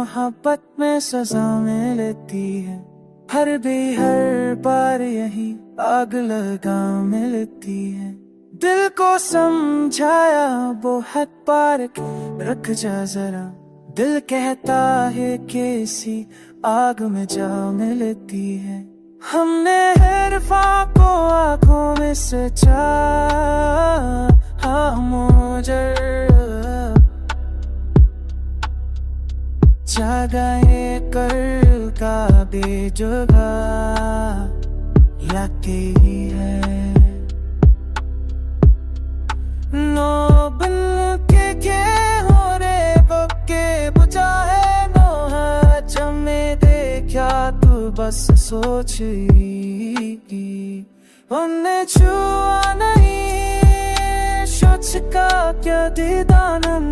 मोहब्बत में सजा मिलती है, हर बार यही आग लगा मिलती है। दिल को समझाया बहुत बार रख जा जरा, दिल कहता है कि इसी आग में जा मिलती है। हमने इरफा को आंखों में सचा, हाँ मुजर्रब जागा ये कल का बेजुगा लगती है। नोबल के हो रे बक्के बुझा है नोहा जमे देखा तू बस सोच उन्हें छुआ नहीं सोच का क्या दीदानन